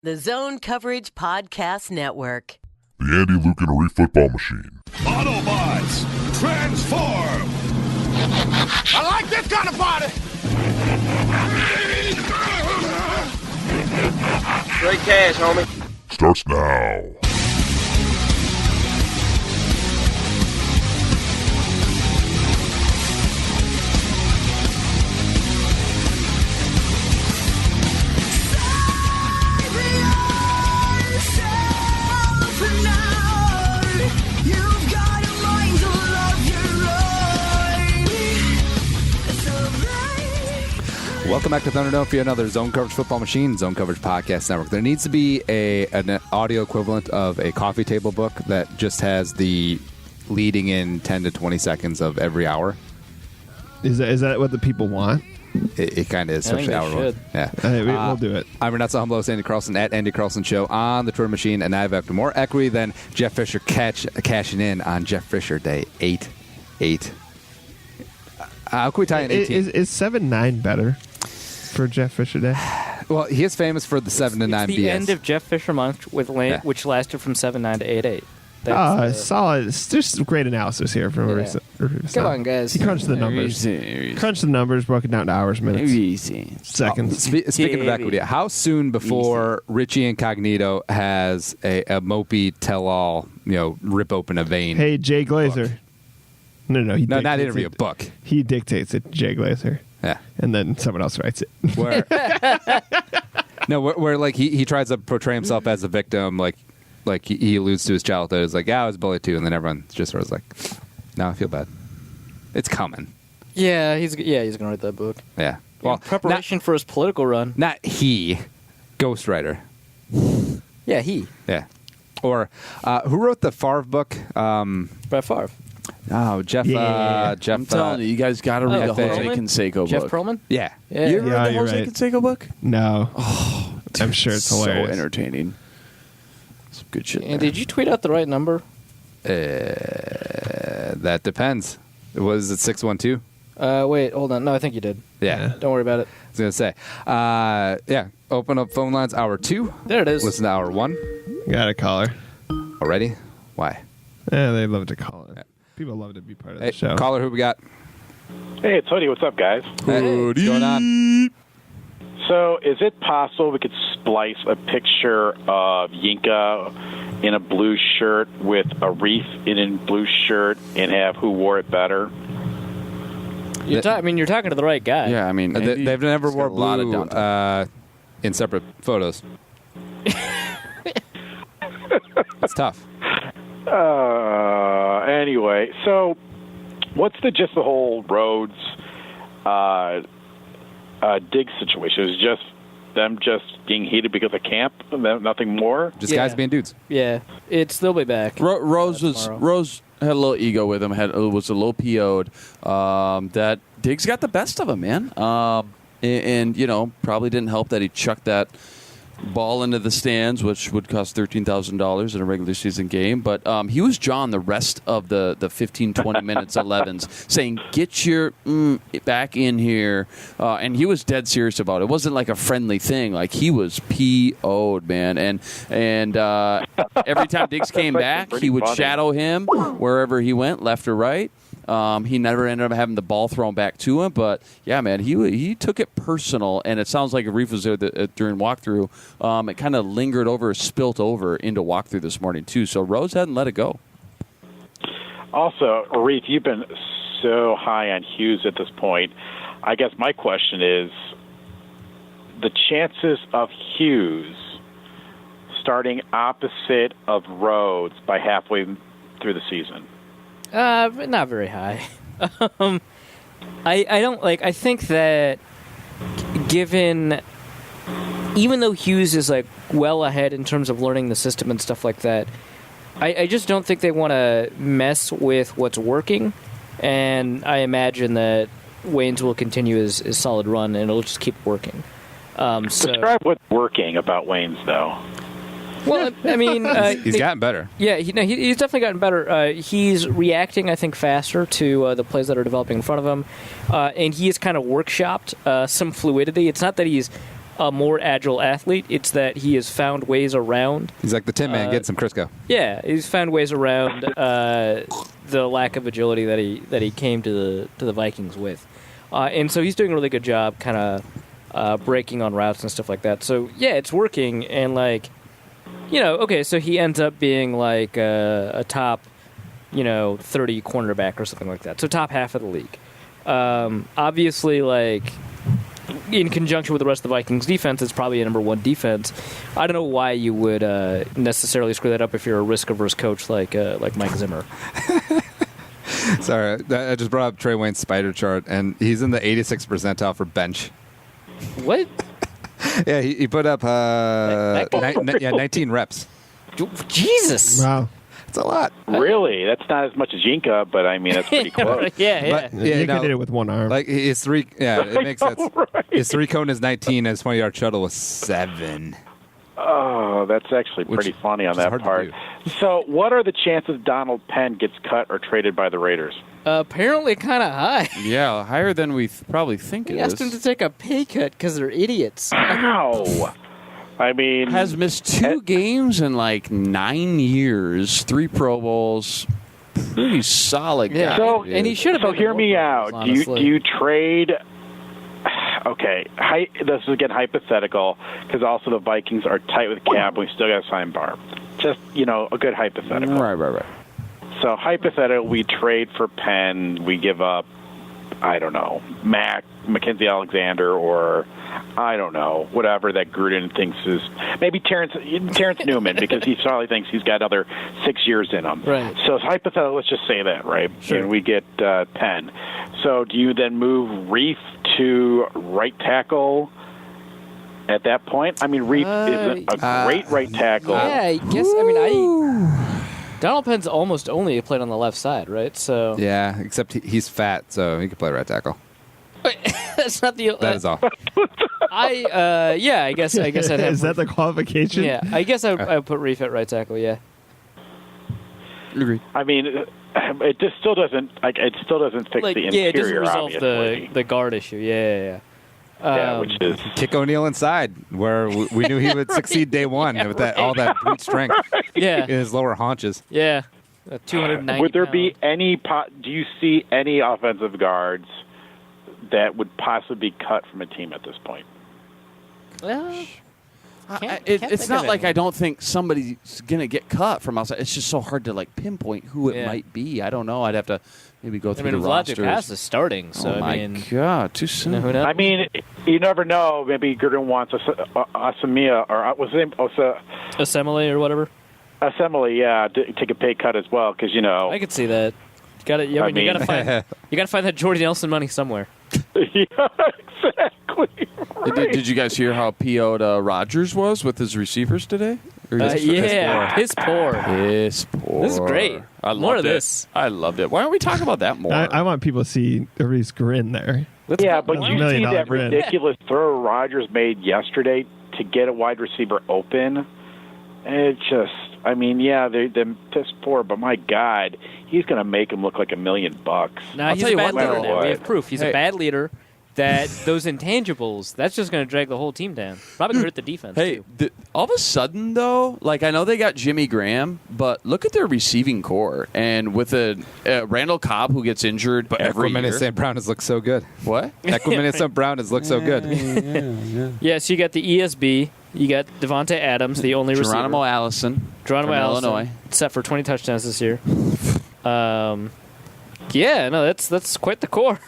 The Zone Coverage Podcast Network. The Andy Lucanary Football Machine. Autobots, transform! I like this kind of party! Great cash, homie. Starts now. Welcome back to Thunderdome for another Zone Coverage Football Machine, Zone Coverage Podcast Network. There needs to be an audio equivalent of a coffee table book that just has the leading in 10 to 20 seconds of every hour. Is that what the people want? It kind of is, especially hour one. Yeah. We'll do it. I'm Renata Humble, Andy Carlson at Andy Carlson Show on the Twitter machine, and I have more equity than Jeff Fisher cashing in on Jeff Fisher Day 8-8. How can we tie in 18? Is 7-9 better for Jeff Fisher Day? Well, he is famous for the 7 to 9 BS. It's the end of Jeff Fisher month, which lasted from 7-9 to 8-8. Solid. There's some great analysis here from Come on, guys. He crunched the numbers. Crunched the numbers, broke it down to hours, minutes, seconds. Speaking of equity, how soon before Richie Incognito has a mopey tell-all, rip open a vein? Hey, Jay Glazer. Book? No, No, not interview, a book. He dictates it, Jay Glazer. Yeah. And then someone else writes it. Where like he tries to portray himself as a victim, like he alludes to his childhood. It's like, I was bullied too, and then everyone just sort of like, now I feel bad. It's coming. Yeah, he's gonna write that book. Yeah. Well, in preparation for his political run. Not he, ghostwriter. Yeah, he. Yeah. Or who wrote the Favre book? Brett Favre. Oh, Jeff. Yeah. Jeff. I'm telling you, you guys got to read the Jose Perlman? Canseco book. Jeff Perlman? Yeah. You ever read the you're Jose right. Canseco book? No. Oh, dude, I'm sure it's hilarious. So entertaining. Some good shit. And did you tweet out the right number? That depends. Was it 612? Wait, hold on. No, I think you did. Yeah. Don't worry about it. I was going to say. Yeah. Open up phone lines, hour 2. There it is. Listen to hour 1. Got a caller. Already? Why? Yeah, they love to call it. Yeah. People love to be part of Hey, the show. caller, who we got? Hey, it's Hoodie. What's up, guys? Hey, what's going on? So, is it possible we could splice a picture of Yinka in a blue shirt with a wreath in a blue shirt and have who wore it better? You're talking to the right guy. Yeah, I mean, They've never wore a lot of blue downtime. in separate photos. It's tough. Anyway, so what's the whole Rhodes dig situation? Is it just them getting heated because of camp? Nothing more? Just guys being dudes. Yeah. They'll be back. Rose had a little ego with him. Was a little PO'd. That Diggs got the best of him, man. And probably didn't help that he chucked that ball into the stands, which would cost $13,000 in a regular season game. But he was John the rest of the 15, 20 minutes at Levens, saying, get your back in here. And he was dead serious about it. It wasn't like a friendly thing. Like, he was PO'd, man. And every time Diggs came back, he would shadow him wherever he went, left or right. He never ended up having the ball thrown back to him, but yeah, man, he took it personal, and it sounds like Arif was there during walkthrough. It kind of lingered over, spilt over into walkthrough this morning too. So Rose hadn't let it go. Also, Arif, you've been so high on Hughes at this point. I guess my question is the chances of Hughes starting opposite of Rhodes by halfway through the season. Not very high. I think that given, even though Hughes is like well ahead in terms of learning the system and stuff like that, I just don't think they want to mess with what's working, and I imagine that Waynes will continue his solid run and it'll just keep working. Describe what's working about Waynes, though. Well, I mean, he's gotten better. Yeah, he's definitely gotten better. He's reacting, I think, faster to the plays that are developing in front of him, and he has kind of workshopped some fluidity. It's not that he's a more agile athlete. It's that he has found ways around. He's like the Tin Man, get some Crisco. Yeah, he's found ways around the lack of agility that he came to the Vikings with, and so he's doing a really good job, kind of breaking on routes and stuff like that. So yeah, it's working, and like, okay, so he ends up being like a top, 30 cornerback or something like that. So top half of the league. Obviously, like, in conjunction with the rest of the Vikings defense, it's probably a number one defense. I don't know why you would necessarily screw that up if you're a risk-averse coach like Mike Zimmer. Sorry, I just brought up Trey Wayne's spider chart, and he's in the 86th percentile for bench. What? Yeah, he put up 19 reps. Jesus. Wow. That's a lot. Really? That's not as much as Yinka, but I mean, that's pretty close. Yeah. But, yeah, You did it with one arm. Like his three, it makes sense. Right. His 3 cone is 19, and his 20-yard shuttle was 7. Oh, that's actually pretty funny on that hard to part. So, what are the chances Donald Penn gets cut or traded by the Raiders? Apparently kind of high. Yeah, higher than we probably think it He is. asked him to take a pay cut because they're idiots. Ow! I mean, Has missed 2 games in like 9 years, 3 Pro Bowls. Pretty solid guy. Yeah. So, and he should have. So been hear more me Pro out. Bowls, Do honestly. you trade? Okay, this is again hypothetical because also the Vikings are tight with cap. We still got to sign Barb. Just a good hypothetical. Right. So hypothetical, we trade for Penn. We give up, I don't know, Mackenzie Alexander, or I don't know, whatever that Gruden thinks is maybe Terrence Newman because he probably thinks he's got another 6 years in him. Right. So it's hypothetical. Let's just say that, right? Sure. And we get Penn. So do you then move Reif to right tackle? At that point, I mean, Reif is a great right tackle. Yeah, I guess. I mean, Donald Penn's almost only played on the left side, right? So Yeah, except he's fat, so he could play right tackle. that's not the. That is all. I guess I'd have. Is that the qualification? Yeah, I guess I would put Reif at right tackle. Yeah. Agreed. I mean, it just still doesn't. It still doesn't fix the interior. It doesn't resolve obviously. the guard issue. Yeah. Yeah, which is Kick O'Neal inside, where we knew he would succeed day one with all that brute strength in Yeah. his lower haunches. Yeah. 290. Would there be any? Do you see any offensive guards that would possibly be cut from a team at this point? It's not like I don't think somebody's going to get cut from outside. It's just so hard to like pinpoint who it might be. I don't know. I'd have to maybe go through the Logic rosters. Pass is starting, so Oh my I mean, God, too soon. who knows? I mean, you never know. Maybe Gruden wants Asamia or what's his name? Assembly or whatever. Assembly, yeah, to take a pay cut as well because I could see that. You got to. Yeah, I you mean- got to find. You got to find that Jordy Nelson money somewhere. yeah, exactly. Right. Did you guys hear how PO'd Rodgers was with his receivers today? Or Yeah, piss poor. Piss poor. This is great. I More loved of it. this. I loved it. Why don't we talk about that more? I want people to see everybody's grin there. Yeah, but That's you $1 million see that grin. ridiculous throw Rodgers made yesterday to get a wide receiver open. It just, I mean, yeah, they're piss poor, but my God, he's going to make him look like $1 million. Nah, I'll he's tell a you bad what, leader though. now. We have proof. He's a Hey. bad leader. That those intangibles, that's just going to drag the whole team down. Probably hurt the defense, Hey, too. all of a sudden, though, like I know they got Jimmy Graham, but look at their receiving core. And with a Randall Cobb who gets injured every Equimini year. St. Brown has looked so good. What? Equimini St. Brown has looked so good. Yeah, so you got the ESB. You got Devontae Adams, the only Geronimo receiver. Allison. Geronimo from Allison, Illinois. set for 20 touchdowns this year. Yeah, no, that's quite the core.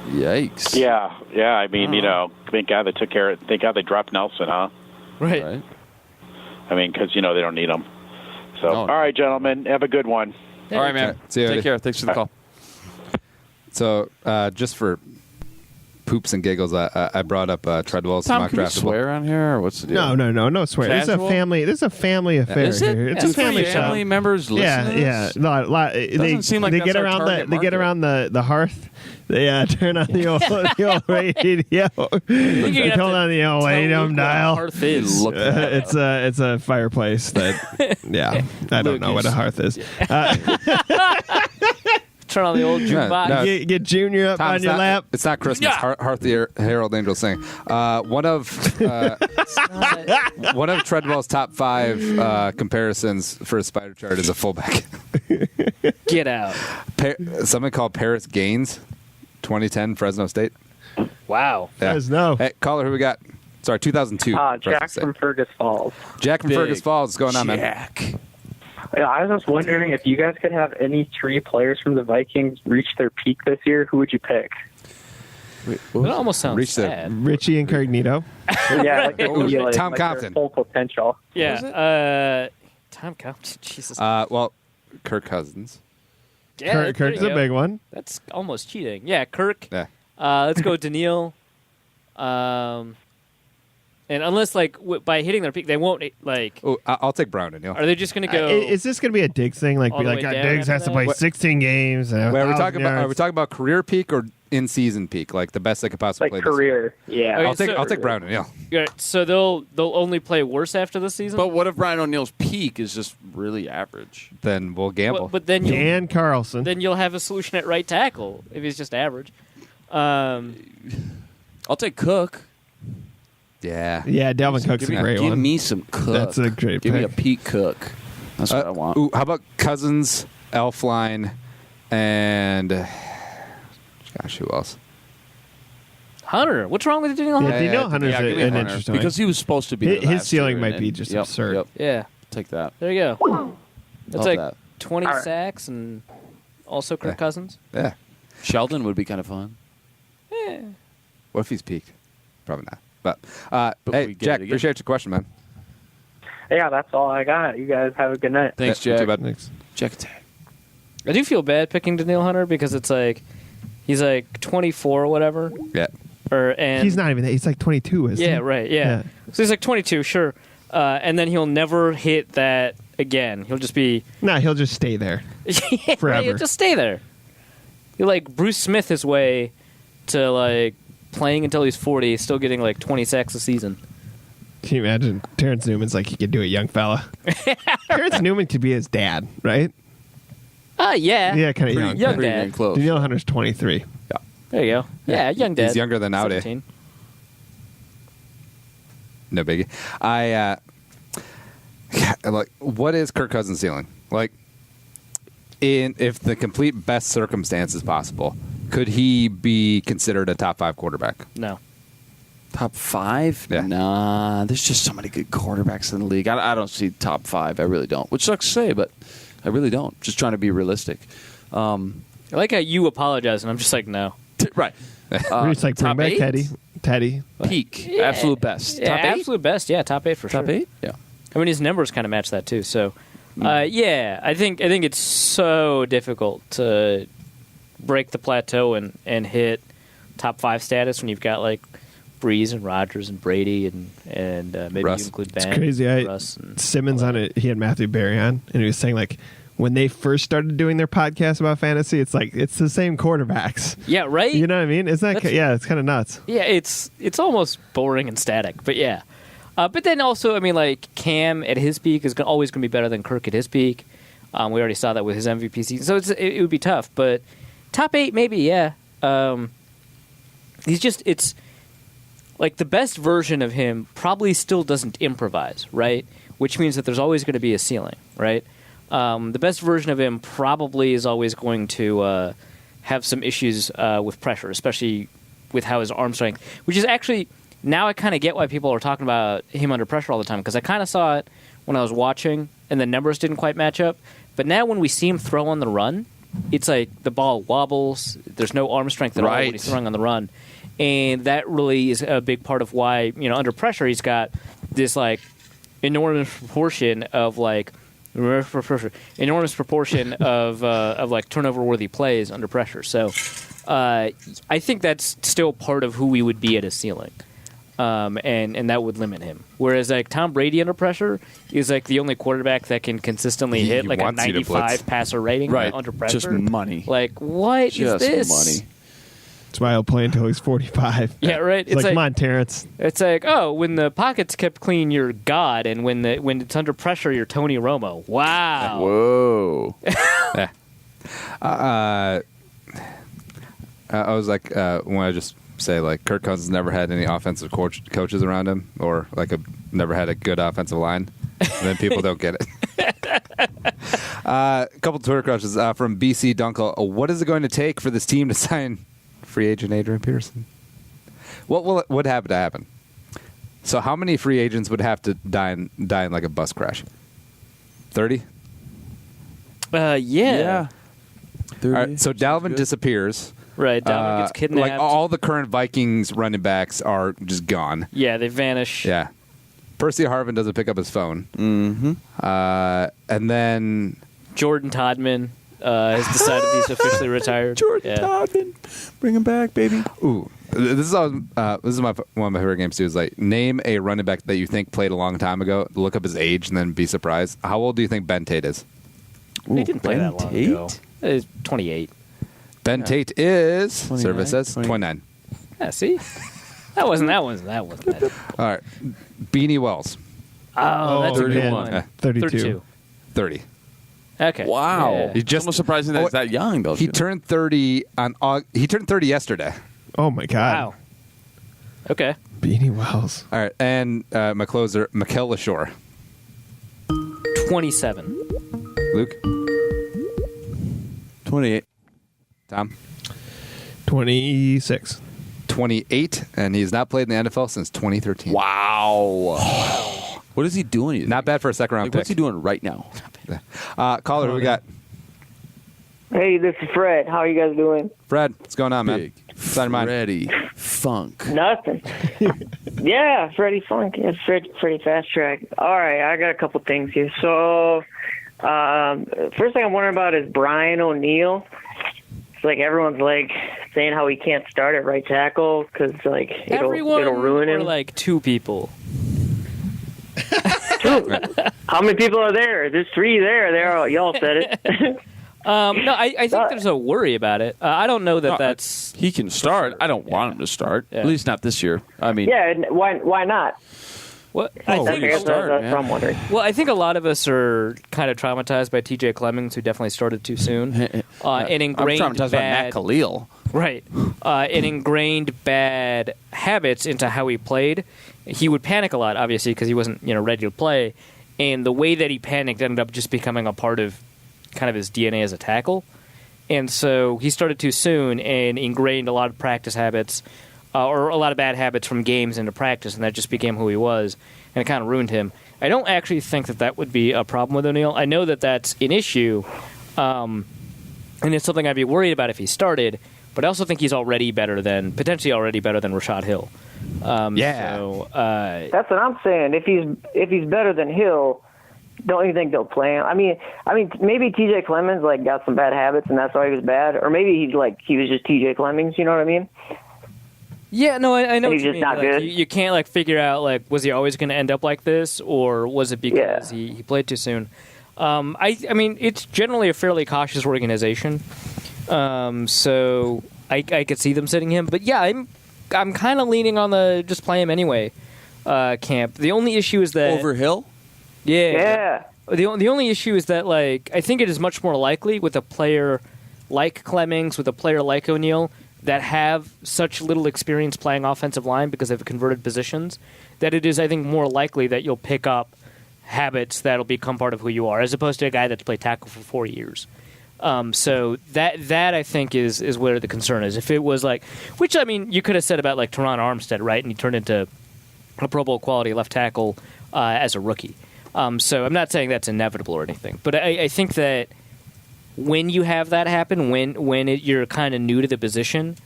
Yikes. Yeah. I mean, thank God they took care of. Thank God they dropped Nelson, huh? Right. I mean, because they don't need him. So, No. all right, gentlemen, have a good one. All right, man. Okay. See you Take later. care. Thanks for the call. So just for poops and giggles, I brought up Treadwell's Tom, mock can you draftable. swear on here, or what's the deal? No swear. This is a Casual? family. This is a family affair. Is it? Here. It's Do a family family show. members listen Yeah. to this? They seem like they that's get our around target they get market. around the hearth. They turn on the old radio. They turn on the old AM dial. Hearth is. Look at that. It's a fireplace that I don't know what a hearth is. Turn on the old jukebox. no. Get Junior up Tom, on it's your not, lap. It's not Christmas. Yeah. Heart the Herald Angels sing. One of Treadwell's top 5 comparisons for a spider chart is a fullback. Get out. Something called Paris Gaines, 2010 Fresno State. Wow. Yeah. Fresno. Hey, caller, who we got? Sorry, 2002. Jack Fresno State. from Fergus Falls. Jack from Big Fergus Falls. What's going on, man? Jack. Yeah, I was just wondering if you guys could have any 3 players from the Vikings reach their peak this year, who would you pick? Wait, That almost sounds Reach the- sad. Richie Incognito. Yeah, like, Tom like Compton. their full potential. Yeah. Tom Compton. Jesus. Well, Kirk Cousins. Yeah, there Kirk's you a go. big one. That's almost cheating. Yeah, Kirk. Yeah. Let's go Daniil. And unless, like, by hitting their peak, they won't, like... Oh, I'll take Brown and Neal. Are they just going to go... Is this going to be a Diggs thing? Like, all be the like, way God, down Diggs after has to that? play What- 16 games. And Wait, are we 1,000 talking about? Are we yards. talking about career peak or in season peak? Like the best they could possibly Like play. career. Yeah. Okay, I'll take Brown and Neal. Yeah, so they'll only play worse after the season? But what if Brian O'Neill's peak is just really average? Then we'll gamble. But then Dan Carlson. then you'll have a solution at right tackle if he's just average. I'll take Cook. yeah. Yeah, Dalvin Cook's Give a me, great give one. me some Cook. That's a great Give me a pick. peak Cook. That's what I want. Ooh, how about Cousins, Elfline, and gosh, who else? Hunter, what's wrong with Daniel Yeah, Hunter? Daniel Hunter's give me an Hunter. interesting because he was supposed to be there His last ceiling year, might and be then- just yep, absurd. Yep. Yeah, Take that. there you go. That's Love like that. 20 All right. sacks and also Kirk Yeah. Cousins. Yeah. Sheldon would be kind of fun. What if he's peaked? Probably not. But, But hey, we get Jack, it again. appreciate your question, man. Yeah, that's all I got. You guys have a good night. Thanks, Yeah, you too, Jack. bud. Thanks. Jack attack. I do feel bad picking Daniil Hunter because it's like he's like 24 or whatever. Yeah. And He's not even that. He's like 22, isn't he? Yeah, right. Yeah. So he's like 22, sure. And then he'll never hit that again. He'll just be No, he'll just stay there. yeah, Forever. He'll just stay there. He'll like Bruce Smith his way to like playing until he's 40, still getting like 20 sacks a season. Can you imagine? Terrence Newman's like, he could do it, young fella. Terrence Newman could be his dad, right? Yeah. Yeah, kind of young. young Pretty dad. dang close. Danielle Hunter's 23. There you go. Yeah, young dad. He's younger than Audi. 17. No biggie. Like, what is Kirk Cousins' ceiling? Like, if the complete best circumstances possible, could he be considered a top 5 quarterback? No. Top 5? Yeah. Nah, there's just so many good quarterbacks in the league. I don't see top 5. I really don't. Which sucks to say, but I really don't. Just trying to be realistic. I like how you apologize, and I'm just like, no. Right. We're just like, bring top back 8? Teddy. Peak. Absolute best. Yeah, Top 8? absolute best. Yeah, top 8 for sure. Top 8? Yeah. I mean, his numbers kind of match that too. So, yeah, I think it's so difficult to break the plateau and hit top 5 status when you've got like Breeze and Rodgers and Brady and maybe Russ. you include Ben. It's crazy. Russ and Simmons on it. He had Matthew Berry on, and he was saying like, when they first started doing their podcast about fantasy, it's like it's the same quarterbacks. Yeah, right. You know what I mean? Isn't that? That's- Yeah, it's kind of nuts. Yeah, it's almost boring and static, but yeah. But then also, I mean, like Cam at his peak is always going to be better than Kirk at his peak. We already saw that with his MVP season, so it would be tough. But top 8, maybe, yeah. It's like the best version of him probably still doesn't improvise, right? Which means that there's always going to be a ceiling, right? The best version of him probably is always going to have some issues with pressure, especially with how his arm strength, which is actually now I kind of get why people are talking about him under pressure all the time because I kind of saw it when I was watching and the numbers didn't quite match up. But now when we see him throw on the run, it's like the ball wobbles. There's no arm strength at all when he's throwing on the run. And that really is a big part of why, under pressure, he's got this like enormous proportion of like enormous proportion of like turnover worthy plays under pressure. So I think that's still part of who we would be at a ceiling. And that would limit him. Whereas like Tom Brady under pressure is like the only quarterback that can consistently hit like a wants you to blitz. 95 passer rating under pressure. Just money. Like what Just is this? money. That's why he'll play until he's 45. Yeah, right. It's like, come on, Terrence. It's like, oh, when the pocket's kept clean, you're God, and when it's under pressure, you're Tony Romo. Wow. Whoa. I was like, when I just say like Kirk Cousins never had any offensive coaches around him, or like never had a good offensive line, and then people don't get it. A couple Twitter questions from BC Dunkel. What is it going to take for this team to sign free agent Adrian Peterson? What would have to happen? So how many free agents would have to die in like a bus crash? 30? Yeah. 30. All right, so Dalvin disappears. Right, Dalvin gets kidnapped. Like all the current Vikings running backs are just gone. Yeah, they vanish. Yeah. Percy Harvin doesn't pick up his phone. Mm-hmm. And then Jordan Todman has decided he's officially retired. Jordan Todman. Bring him back, baby. Ooh. This is one of my favorite games too. Is like name a running back that you think played a long time ago. Look up his age and then be surprised. How old do you think Ben Tate is? He didn't play that long ago. He's 28. Ben Tate is 29, service says 29. Yeah, see, that wasn't that. All right, Beanie Wells. Oh, that's 31. a good one. 32. 30. Okay. Wow. Yeah. He just almost surprising that he's that young, though. He turned 30 he turned 30 yesterday. Oh my God. Wow. Okay. Beanie Wells. All right, and my closer, Mikael LaShore. 27. Luke, 28. Tom, 26. 28, and he's not played in the NFL since 2013. Wow. What is he doing? Not bad for a second round Like, pick. what's he doing right now? Caller, who we got? Hey, this is Fred. How are you guys doing? Fred, what's going on, man? Big What's on your mind? Freddie Funk. Nothing. Yeah, Freddie Funk. Yeah, Freddie Fast Track. All right, I got a couple things here. So, first thing I'm wondering about is Brian O'Neill. It's like everyone's like saying how he can't start at right tackle because like it'll ruin him. Or like two people. Two. How many people are there? There's three there. There, y'all said it. No, I think there's a worry about it. I don't know that that's. He can start. I don't want him to start. Yeah. At least not this year. I mean, Yeah, why not? What? Oh, I think, you start, that's man. what I'm wondering. well, I think a lot of us are kind of traumatized by T.J. Clemmings, who definitely started too soon, and ingrained I'm traumatized by Matt bad. Khalil. Right. And ingrained bad habits into how he played. He would panic a lot, obviously, because he wasn't ready to play. And the way that he panicked ended up just becoming a part of kind of his DNA as a tackle. And so he started too soon and ingrained a lot of practice habits or a lot of bad habits from games into practice, and that just became who he was. And it kind of ruined him. I don't actually think that would be a problem with O'Neill. I know that that's an issue, and it's something I'd be worried about if he started. But I also think he's potentially already better than Rashad Hill. So, That's what I'm saying. If he's better than Hill, don't you think they'll play him? I mean, maybe T.J. Clemmings like got some bad habits and that's why he was bad, or maybe he was just T.J. Clemmings. You know what I mean? Yeah, no, I know what He's you just mean. not Like, good. you can't figure out was he always going to end up like this, or was it because he played too soon? I mean, it's generally a fairly cautious organization, so I could see them sitting him. But yeah, I'm kind of leaning on the just play him anyway camp. The only issue is that Over Hill? Yeah. The only issue is that I think it is much more likely with a player like Clemmings, with a player like O'Neill, that have such little experience playing offensive line because they've converted positions, that it is, I think, more likely that you'll pick up habits that'll become part of who you are, as opposed to a guy that's played tackle for 4 years. So that I think is where the concern is. If it was which I mean, you could have said about Teron Armstead, right? And he turned into a Pro Bowl quality left tackle as a rookie. So I'm not saying that's inevitable or anything, but I think that when you have that happen, when you're kind of new to the position,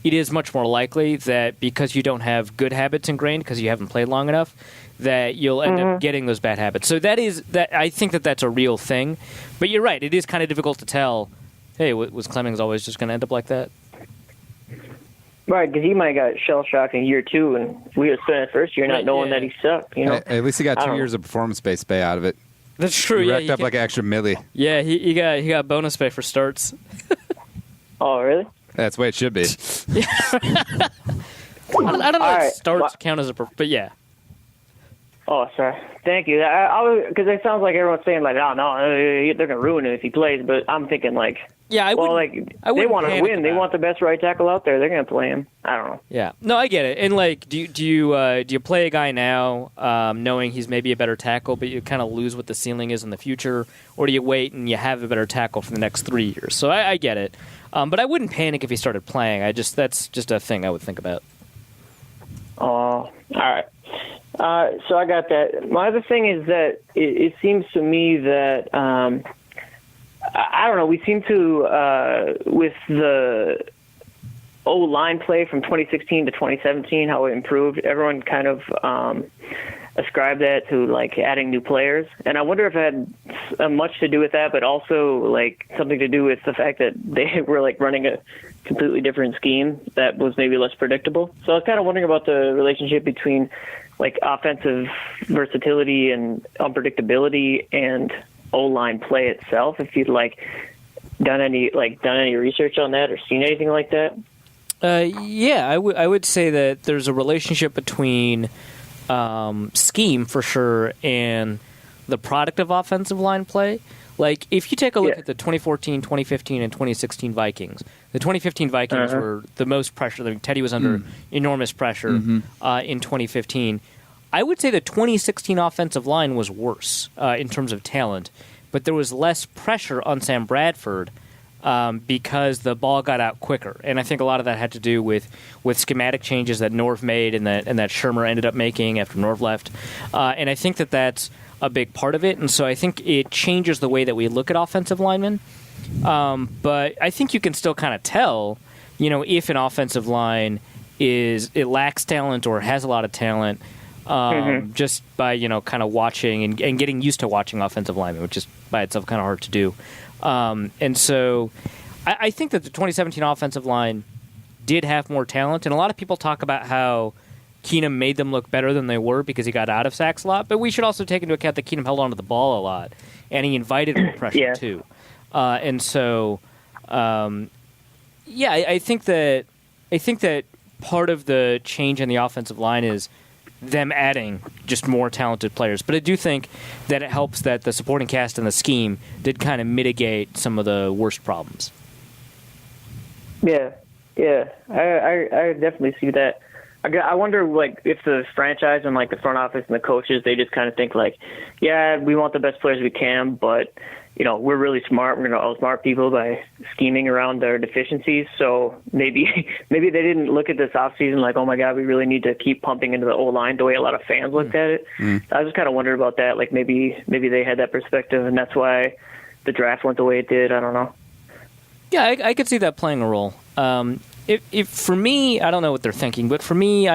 it is much more likely that because you don't have good habits ingrained, because you haven't played long enough, that you'll end up getting those bad habits. So I think that's a real thing. But you're right, it is kind of difficult to tell, hey, was Clemmings always just going to end up like that? Right, because he might have got shell-shocked in year two, and we would spend the first year not knowing that he sucked. At least he got 2 years of performance-based pay out of it. That's true. He Yeah, racked up like an extra milli. Yeah, he got bonus pay for starts. Oh, really? That's the way it should be. I don't know if starts count as but yeah. Oh, sorry. Thank you. Because it sounds like everyone's saying like, oh no, they're gonna ruin it if he plays. But I'm thinking like, yeah, they want to win. They want the best right tackle out there. They're gonna play him. I don't know. Yeah, no, I get it. And like, do you play a guy now, knowing he's maybe a better tackle, but you kind of lose what the ceiling is in the future, or do you wait and you have a better tackle for the next 3 years? So I get it, but I wouldn't panic if he started playing. That's just a thing I would think about. Oh, all right. So I got that. My other thing is that it seems to me that I don't know. We seem to with the O-line play from 2016 to 2017, how it improved. Everyone kind of ascribed that to like adding new players, and I wonder if it had much to do with that, but also like something to do with the fact that they were like running a completely different scheme that was maybe less predictable. So I was kind of wondering about the relationship between like offensive versatility and unpredictability and O-line play itself. If you'd like done any research on that or seen anything like that. Yeah, I would say that there's a relationship between scheme for sure and the product of offensive line play. Like if you take a look at the 2014, 2015, and 2016 Vikings, the 2015 Vikings were the most pressure. I mean, Teddy was under enormous pressure in 2015. I would say the 2016 offensive line was worse in terms of talent, but there was less pressure on Sam Bradford because the ball got out quicker. And I think a lot of that had to do with schematic changes that Norv made and that Shermer ended up making after Norv left. And I think that's a big part of it. And so I think it changes the way that we look at offensive linemen. But I think you can still kind of tell, if an offensive line it lacks talent or has a lot of talent just by, kind of watching and getting used to watching offensive linemen, which is by itself kind of hard to do. And so I think that the 2017 offensive line did have more talent, and a lot of people talk about how Keenum made them look better than they were because he got out of sacks a lot, but we should also take into account that Keenum held onto the ball a lot, and he invited more pressure too. And so, I think that part of the change in the offensive line is them adding just more talented players. But I do think that it helps that the supporting cast and the scheme did kind of mitigate some of the worst problems. Yeah, I definitely see that. I wonder, like, if the franchise and, like, the front office and the coaches, they just kind of think, like, yeah, we want the best players we can, but, we're really smart. We're going to outsmart people by scheming around their deficiencies. So maybe they didn't look at this offseason like, oh, my God, we really need to keep pumping into the O-line the way a lot of fans looked at it. I just kind of wondered about that. Like, maybe they had that perspective, and that's why the draft went the way it did. I don't know. Yeah, I could see that playing a role. If for me, I don't know what they're thinking, but for me,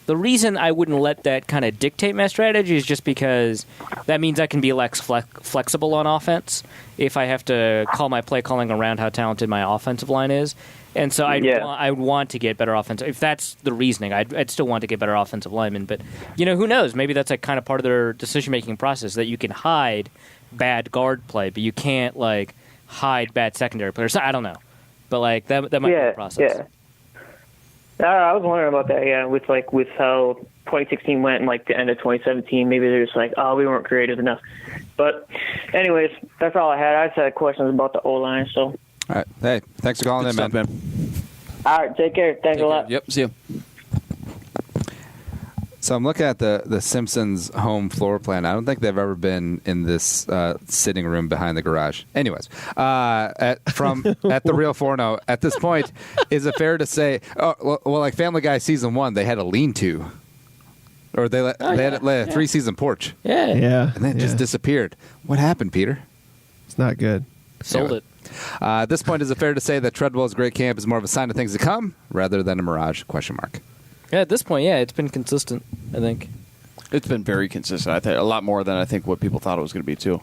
the reason I wouldn't let that kind of dictate my strategy is just because that means I can be less flexible on offense if I have to call my play calling around how talented my offensive line is. And so I would want to get better offensive. If that's the reasoning, I'd still want to get better offensive linemen. But, who knows? Maybe that's a kind of part of their decision-making process, that you can hide bad guard play, but you can't, like, hide bad secondary players. I don't know. But, like, that might be the process. Yeah. I was wondering about that, with how 2016 went and, like, the end of 2017. Maybe they're just like, oh, we weren't creative enough. But, anyways, that's all I had. I just had questions about the O-line, so. All right. Hey, thanks for calling in, man. All right, take care. Thanks a lot. Yep, see you. So I'm looking at the Simpsons home floor plan. I don't think they've ever been in this sitting room behind the garage. Anyways, at the Real Forno, at this point, is it fair to say, like Family Guy season 1, they had a lean-to, or they had a 3-season porch. Yeah. And then it just disappeared. What happened, Peter? It's not good. Sold it. At this point, is it fair to say that Treadwell's great camp is more of a sign of things to come rather than a mirage? ? Yeah, at this point, it's been consistent, I think. It's been very consistent. I think a lot more than I think what people thought it was going to be, too.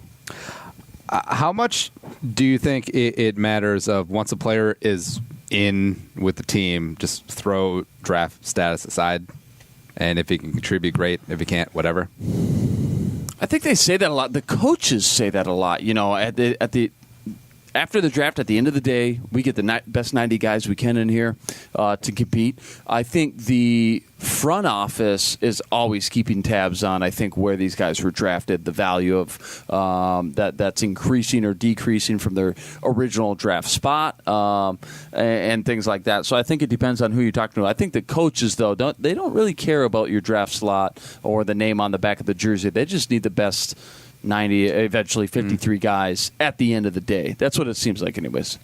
How much do you think it matters of once a player is in with the team, just throw draft status aside? And if he can contribute, great. If he can't, whatever. I think they say that a lot. The coaches say that a lot. after the draft, at the end of the day, we get the best 90 guys we can in here to compete. I think the front office is always keeping tabs on, I think, where these guys were drafted, the value of that's increasing or decreasing from their original draft spot, and things like that. So I think it depends on who you're talking to. I think the coaches, though, don't really care about your draft slot or the name on the back of the jersey. They just need the best 90, eventually 53 guys at the end of the day. That's what it seems like anyways.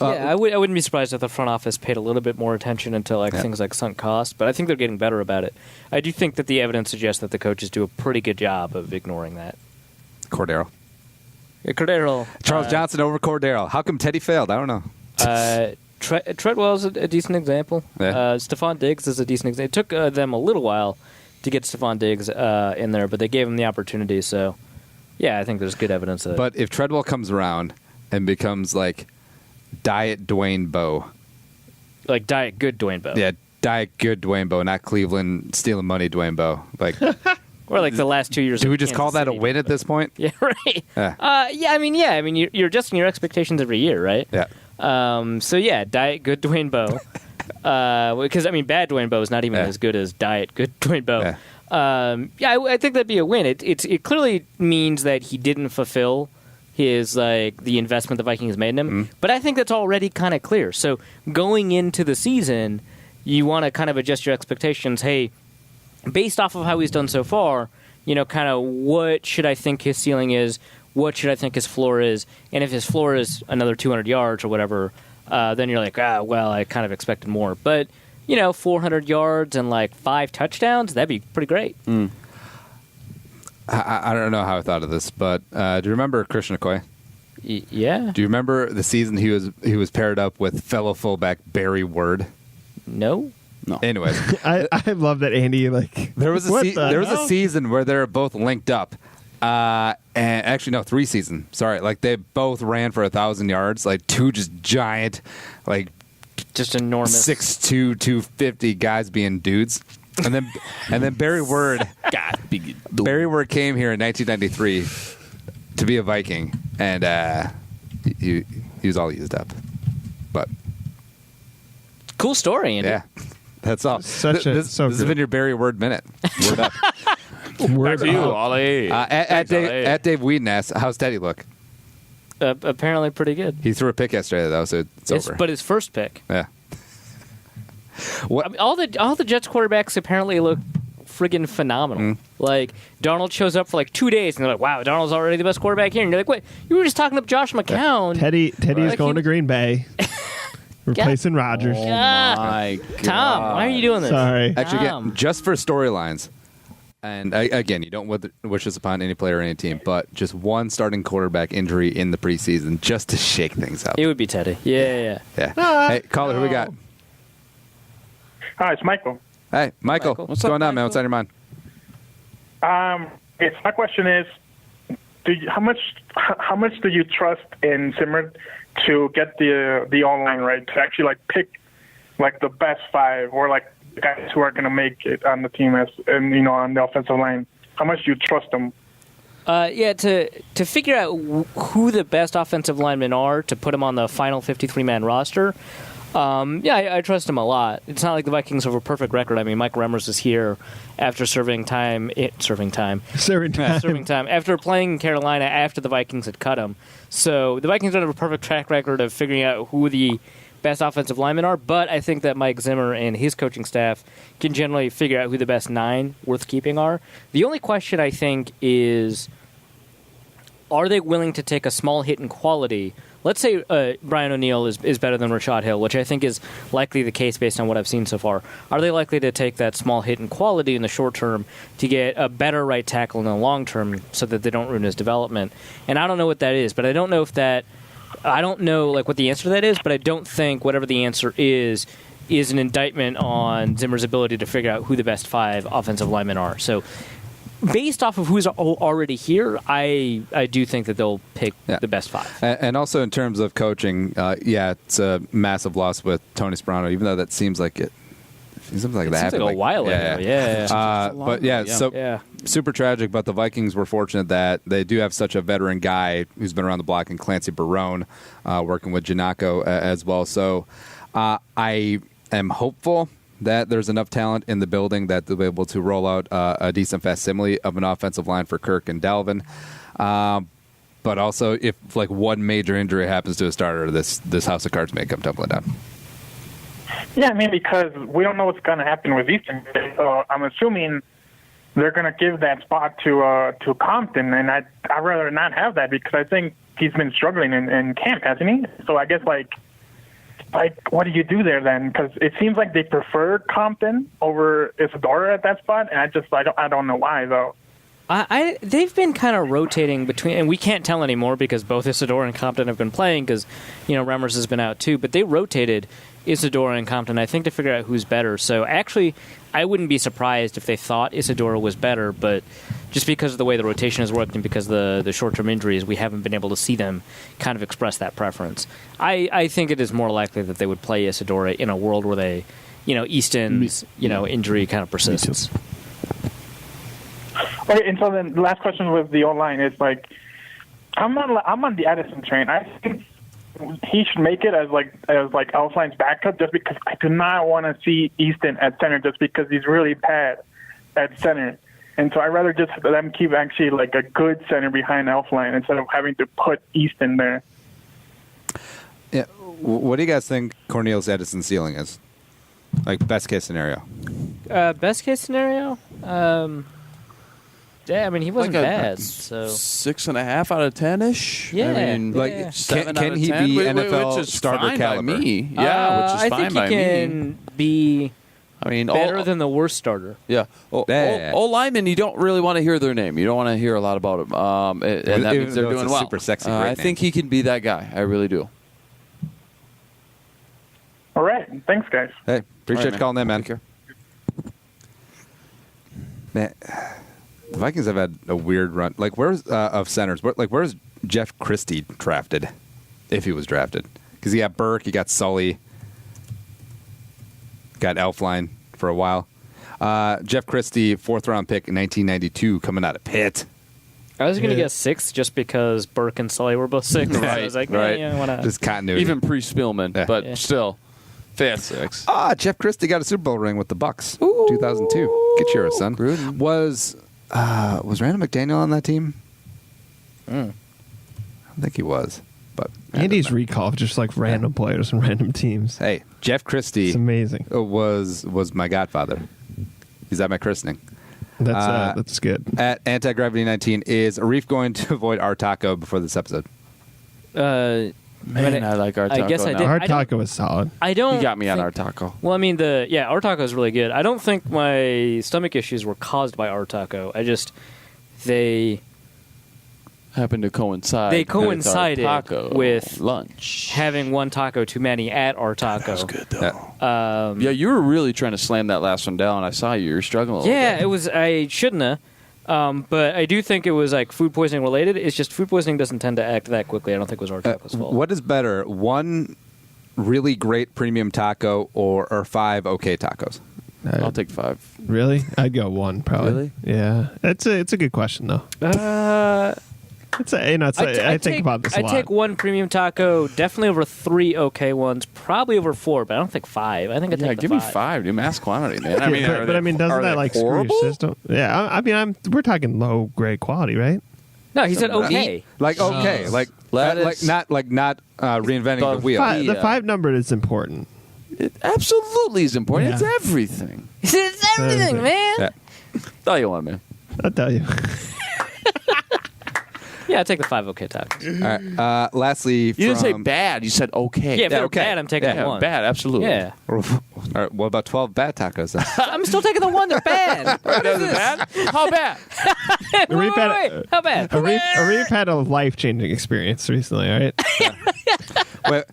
I wouldn't be surprised if the front office paid a little bit more attention into things like sunk cost, but I think they're getting better about it. I do think that the evidence suggests that the coaches do a pretty good job of ignoring that. Cordero. Cordero. Charles Johnson over Cordero. How come Teddy failed? I don't know. Treadwell's a decent example. Yeah. Stephon Diggs is a decent example. It took them a little while to get Stephon Diggs in there, but they gave him the opportunity. So, yeah, I think there's good evidence of it. But if Treadwell comes around and becomes like Diet Dwayne Bowe. Like Diet Good Dwayne Bowe. Yeah, Diet Good Dwayne Bowe, not Cleveland stealing money Dwayne Bowe. Like, or like the last 2 years. Do we just call that a win at this point? Yeah, right. I mean, you're adjusting your expectations every year, right? Yeah. So yeah, Diet Good Dwayne Bowe. Because I mean, bad Dwayne Bowe is not even as good as Diet Good Dwayne Bowe. I think that'd be a win. It clearly means that he didn't fulfill his the investment the Vikings made in him. But I think that's already kind of clear. So going into the season, you want to kind of adjust your expectations. Hey, based off of how he's done so far, kind of what should I think his ceiling is? What should I think his floor is? And if his floor is another 200 yards or whatever, then you're like, well, I kind of expected more. But, 400 yards and 5 touchdowns, that'd be pretty great. I don't know how I thought of this, but do you remember Christian Okoye? Yeah. Do you remember the season he was paired up with fellow fullback Barry Word? No. Anyways, I love that Andy there was a season where they were both linked up. And actually, no, 3 seasons. Sorry, they both ran for 1,000 yards. Two just giant, just enormous 6'2", 250 guys being dudes. And then Barry Word, Barry Word came here in 1993 to be a Viking, and he was all used up. But cool story, Andy. Yeah, that's all. This has been your Barry Word minute. Word up. Back to you, Ollie. At Dave Whedon asks, how's Teddy look? Apparently pretty good. He threw a pick yesterday, though, so it's over. But his first pick. Yeah. What? I mean, all the Jets quarterbacks apparently look friggin' phenomenal. Darnold shows up for 2 days, and they're like, wow, Darnold's already the best quarterback here. And you're like, wait, you were just talking up Josh McCown. Teddy is going to Green Bay. Replacing Rodgers. Oh, my God. Tom, why are you doing this? Sorry. Actually, again, just for storylines, and again, you don't wish this upon any player or any team, but just one starting quarterback injury in the preseason just to shake things up. It would be Teddy. Yeah. Hey, caller, who we got? Hi, it's Michael. Hey, Michael. What's going on, man? What's on your mind? My question is, how much do you trust in Zimmer to get the online right, to actually pick the best 5 or the guys who are going to make it on the team on the offensive line? How much do you trust them? To figure out who the best offensive linemen are to put them on the final 53-man roster. I trust him a lot. It's not like the Vikings have a perfect record. I mean, Mike Remmers is here after serving time after playing in Carolina after the Vikings had cut him. So the Vikings don't have a perfect track record of figuring out who the best offensive linemen are, but I think that Mike Zimmer and his coaching staff can generally figure out who the best 9 worth keeping are. The only question, I think, is, are they willing to take a small hit in quality? Let's say Brian O'Neill is better than Rashad Hill, which I think is likely the case based on what I've seen so far. Are they likely to take that small hit in quality in the short term to get a better right tackle in the long term so that they don't ruin his development? And I don't know what that is, but I don't know what the answer to that is, but I don't think whatever the answer is an indictment on Zimmer's ability to figure out who the best 5 offensive linemen are. So based off of who's already here, I do think that they'll pick the best 5. And also in terms of coaching, it's a massive loss with Tony Sperano, even though that seems like it something like that. Seems happened like a while ago. Yeah. But yeah, super tragic. But the Vikings were fortunate that they do have such a veteran guy who's been around the block in Clancy Barone, working with Janako as well. So I am hopeful that there's enough talent in the building that they'll be able to roll out a decent facsimile of an offensive line for Kirk and Dalvin. But also, if like one major injury happens to a starter, this house of cards may come tumbling down. Yeah, I mean, because we don't know what's going to happen with Easton. So I'm assuming they're going to give that spot to Compton, and I'd rather not have that because I think he's been struggling in camp, hasn't he? So I guess like what do you do there then? Because it seems like they prefer Compton over Isadora at that spot, and I don't know why though. They've been kind of rotating between, and we can't tell anymore because both Isadora and Compton have been playing because, Remmers has been out too. But they rotated Isadora and Compton, I think, to figure out who's better. So actually, I wouldn't be surprised if they thought Isadora was better, but just because of the way the rotation has worked and because of the short-term injuries, we haven't been able to see them kind of express that preference. I think it is more likely that they would play Isadora in a world where they, Easton's, injury kind of persists. Okay, and so then the last question with the O-line is like, I'm on the Edison train. I think he should make it as Elfline's backup just because I do not want to see Easton at center just because he's really bad at center. And so I'd rather just let them keep actually like a good center behind Elfline instead of having to put Easton there. Yeah. What do you guys think Cornelius Edison's ceiling is? Like best case scenario? Best case scenario? Yeah, I mean, he wasn't bad. So 6.5 out of 10-ish. Yeah, I mean, like 7 can out of he 10? be Which NFL is starter fine caliber? By me. Yeah, which is fine by me. I think he can be better than the worst starter. Yeah. O-linemen, you don't really want to hear their name. You don't want to hear a lot about them. And that means they're doing well. Super sexy. I think he can be that guy. I really do. All right. Thanks, guys. Hey, appreciate you calling in, man. Take care. Man, the Vikings have had a weird run. Like, where's of centers? Where's Jeff Christie drafted? If he was drafted, because he got Burke, he got Sully, got Elfline for a while. Jeff Christie, 4th-round pick in 1992, coming out of Pitt. I was going to guess 6th just because Burke and Sully were both 6. Right, I was like, right. I want to. Just continuity. Even pre-Spielman, but still. 5th, 6th. Jeff Christie got a Super Bowl ring with the Bucks, 2002. Get yours, son. Gruden. Was Randall McDaniel on that team? I don't think he was. But Andy's recall of just like random players and random teams. Hey, Jeff Christie. It's amazing. Was my godfather. He's at my christening. That's good. At Anti-Gravity 19, is Arif going to avoid our taco before this episode? Man, I like our taco. I guess I now. did. Our taco is solid. I don't. You got me on our taco. Well, I mean, our taco is really good. I don't think my stomach issues were caused by our taco. They happened to coincide. They coincided with our taco with lunch, having one taco too many at our taco. That was good though. Yeah, you were really trying to slam that last one down. I saw you. You were struggling a little bit. It was. I shouldn't have. But I do think it was like food poisoning related. It's just food poisoning doesn't tend to act that quickly. I don't think it was our taco's fault. What is better, one really great premium taco or 5 okay tacos? I'll take 5. Really? I'd go 1 probably. Really? Yeah. It's a good question though. I think about this a lot. I take 1 premium taco, definitely over 3 okay ones, probably over 4, but I don't think 5. I think I take give the me 5. 5, dude. Mass quantity, man. I mean, doesn't that like horrible? screw your system? Yeah, I mean, we're talking low grade quality, right? No, he said okay. Like okay, like not reinventing the wheel. The 5 number is important. It absolutely is important. Yeah. It's everything. It's everything, man. Yeah. All you want, man. I'll tell you. Yeah, I take the 5 okay tacos. All right. Lastly, you didn't say bad. You said okay. Yeah, if they're okay. bad, I'm taking the 1. Bad, absolutely. Yeah. All right, what about 12 bad tacos then? I'm still taking the 1. They're bad. That is bad? How bad? Wait. How bad? Arif had a life-changing experience recently, all right? Wait,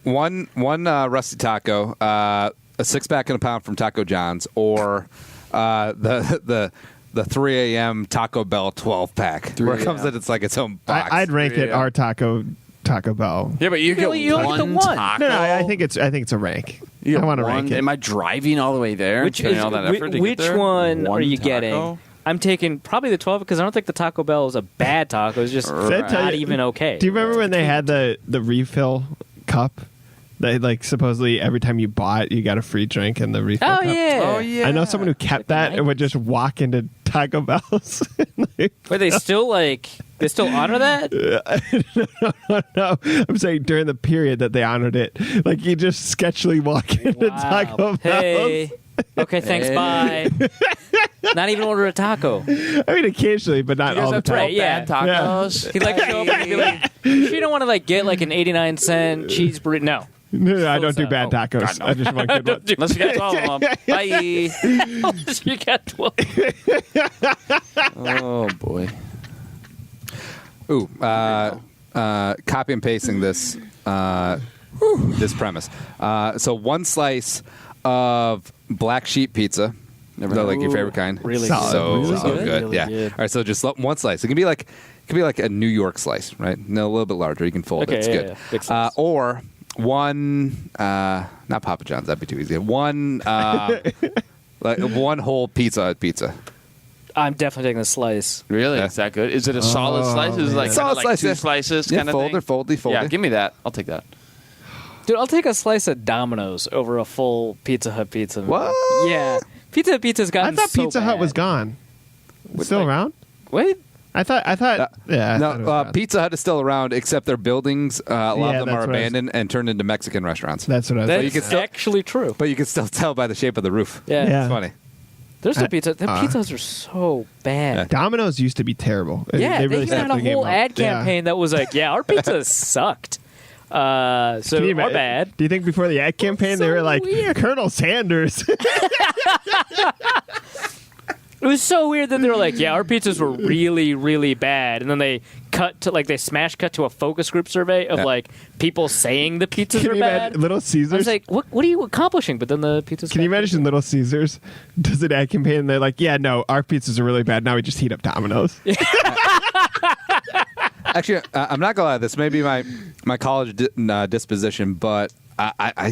one rusty taco, a 6-pack and a pound from Taco John's, or the 3 a.m. Taco Bell 12-pack, where it comes in, it's like its own box. I'd rank it our Taco Bell. Yeah, but you get Really, you like one the 1. taco. No, I think it's a rank. You I got want to one- rank it. Am I driving all the way there? Which and putting is all that effort to get which there? one are you taco? getting? I'm taking probably the 12 because I don't think the Taco Bell is a bad taco. It's just Did I tell not you- even okay. Do you remember when they had the refill cup? They like supposedly every time you bought, you got a free drink in the refill Oh cup. yeah. Oh yeah. I know someone who kept that and would just walk into Taco Bell's. But they still honor that? No, I'm saying during the period that they honored it, like you just sketchily walk into Taco Bell's. Hey. Okay, thanks. Hey. Bye. Not even order a taco. I mean, occasionally, but not You guys all the have time. Right, yeah. bad tacos. He'd like show up and be like, "You don't want to like get like an 89-cent cheese burrito." No. No, I don't do up. bad tacos. God, no. I just want good ones. Unless you got 12 of them. Bye. You got 12. Oh boy. Ooh, copy and pasting this this premise. So one slice of black sheep pizza. Never They're had like it. your favorite kind. Really Solid. So Really so good. good. Really Yeah. good. All right. So just one slice. It can be like a New York slice, right? No, a little bit larger. You can fold Okay, it. It's yeah, good. yeah. Big slice. Or one, not Papa John's. That'd be too easy. One, like one whole pizza. I'm definitely taking a slice. Really? Yeah. Is that good? Is it a solid slice? Is it like, Solid kinda like slice, two yeah. slices Yeah, kind of thing? foldy. Yeah, give me that. I'll take that. Dude, I'll take a slice of Domino's over a full Pizza Hut pizza. Man. What? Yeah. Pizza Hut pizza's I gotten thought so Pizza Hut bad. was gone. Still like- around? What? I thought. Yeah. I thought it No, was around. Pizza Hut is still around, except their buildings, a lot Yeah, of them that's are what I was- abandoned and turned into Mexican restaurants. That's what I was. That's you can still- actually true. But you can still tell by the shape of the roof. Yeah. Yeah. It's funny. There's no I- pizza. The pizzas are so bad. Domino's used to be terrible. Yeah, they they really even had stepped a the game whole up. ad Yeah. campaign that was like, "Yeah, our pizza sucked." So Can you our ima- bad. Do you think before the ad campaign they so were like weird. Colonel Sanders? It was so weird that they were like, "Yeah, our pizzas were really, really bad," and then they cut to smash cut to a focus group survey of like people saying the pizzas Can are you bad. imagine Little I Caesars? was like, "What are you accomplishing?" But then the pizzas. Can you got imagine Little Caesars does an ad campaign and they're like, yeah, no, our pizzas are really bad. Now we just heat up Domino's. Actually, I'm not gonna lie. This may be my college disposition, but I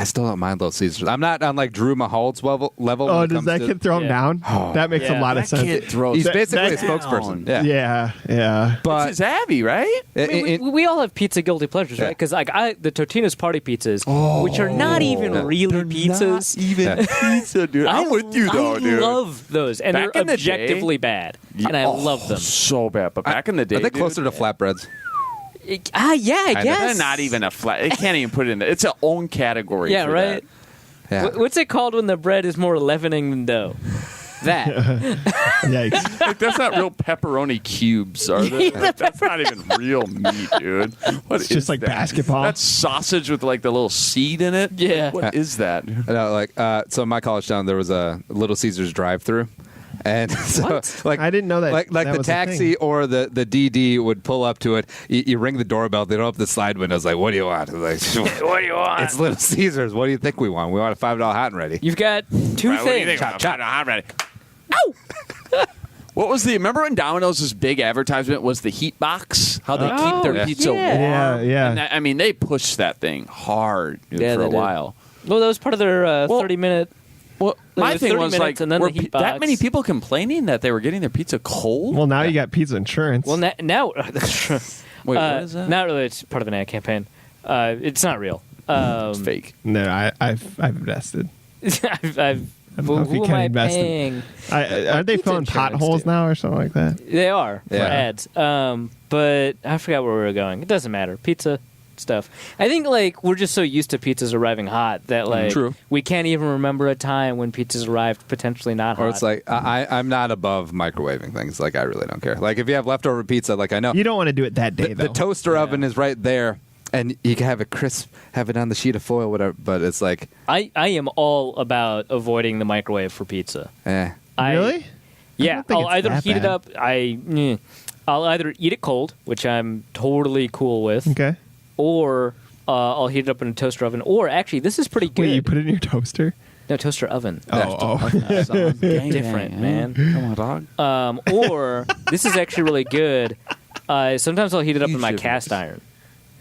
still don't mind Little Caesars. I'm not on like Drew Mahal's level. Oh, when it does comes that to- kid throw him Yeah. down? That makes a Yeah. lot of That sense. kid throws. He's That- basically a that- spokesperson. down. Yeah, Yeah. but It's his Abby, right? I mean, we all have pizza guilty pleasures, right? Because like the Totino's party pizzas, which are not even really pizzas. Even pizza, dude. I'm with you though, I dude. love those, and Back they're in the day- objectively bad, and I love them. so bad. But back in the day, are they dude, closer to flatbreads? Yeah, I know. guess. they're not even a flat. It can't even put it in. It's its own category. Yeah, for right. Yeah. What's it called when the bread is more leavening than dough? That. Yikes. that. Like, that's not real pepperoni cubes, are they? Like, that's not even real meat, dude. What It's just like that? basketball. That's sausage with like the little seed in it. Yeah. What is that? So in my college town, there was a Little Caesars drive-through, and so What? like I didn't know that. Like that the was a taxi thing. or the DD would pull up to it. You ring the doorbell. They don't open the slide windows. Like, what do you want? Like, What do you want? it's Little Caesars. What do you think we want? We want a $5 hot and ready. You've got two Right, what do you things. think? I'm ready. What was the? Remember when Domino's' big advertisement was the heat box? How they keep their Oh, pizza yeah. warm? Yeah, yeah. And that, I mean, they pushed that thing hard dude, Yeah, for they a did. while. Well, that was part of their 30-minute. Well, my was thing 30 was minutes like, and then were the heat that box. many people complaining that they were getting their pizza cold? Well, now you got pizza insurance. Well, now that's true. Wait, what is that? Not really. It's part of an ad campaign. It's not real. It's fake. no, I've invested. I've I don't know if you who can am I invest in- paying? Aren't they Pizza filling insurance, potholes dude. now or something like that? They are for Yeah. ads. But I forgot where we were going. It doesn't matter. Pizza stuff. I think like we're just so used to pizzas arriving hot that like True. we can't even remember a time when pizzas arrived potentially not hot. Or it's like I'm not above microwaving things. Like I really don't care. Like if you have leftover pizza, like I know You don't want to do it that day, the though. toaster oven is right there, and you can have it crisp, have it on the sheet of foil, whatever. But it's like, I am all about avoiding the microwave for pizza. Really? Yeah, think I'll it's either that heat it bad. up. I'll either eat it cold, which I'm totally cool with, Okay. or I'll heat it up in a toaster oven. Or actually, this is pretty good. Wait, you put it in your toaster? No, toaster oven. Oh. Different, man. Come on, dog. Or this is actually really good. Sometimes I'll heat it up in my should cast iron.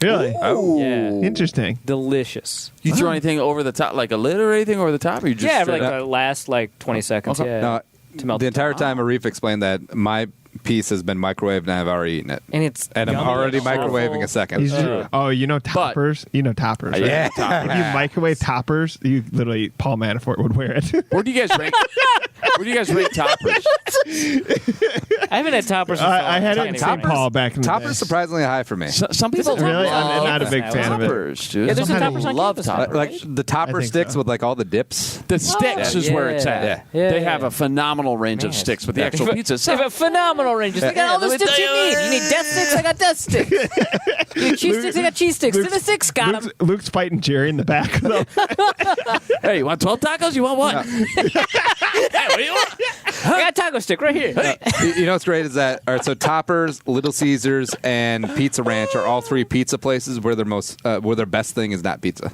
Really? Oh, Yeah. Interesting. Delicious. You throw anything over the top, like a lid or anything over the top, or you just Yeah, for straight like up? the last 20 seconds. Okay. Yeah. No, to melt the the entire top. time Arif explained that my piece has been microwaved and I've already eaten it. And it's I'm yummy already and microwaving awful. a second. You know toppers? You know toppers, right? Yeah. If you microwave toppers, you literally, Paul Manafort would wear it. Where do you guys rank? Where do you guys rate toppers? I haven't had toppers. I had it in St. Paul back in the day. Toppers surprisingly high for me. Some people Really? love I'm not a big fan of it. toppers, dude. Yeah, there's Some some people toppers on love campus, toppers. Like the topper I think sticks so. with like all the dips. The sticks is where it's at. Yeah. Yeah. They have a phenomenal range of sticks, but the actual pizza They have a phenomenal range. They got all the let me sticks tell you you. need. You need death sticks. I got death sticks. You need cheese sticks. I got cheese sticks. Luke's- To the sticks, got them. Luke's fighting Jerry in the back. Though. Hey, you want 12 tacos? You want what? Hey, what do you want? I got a taco stick right here. You know what's great is that all right, so Toppers, Little Caesars, and Pizza Ranch are all three pizza places where their best thing is not pizza.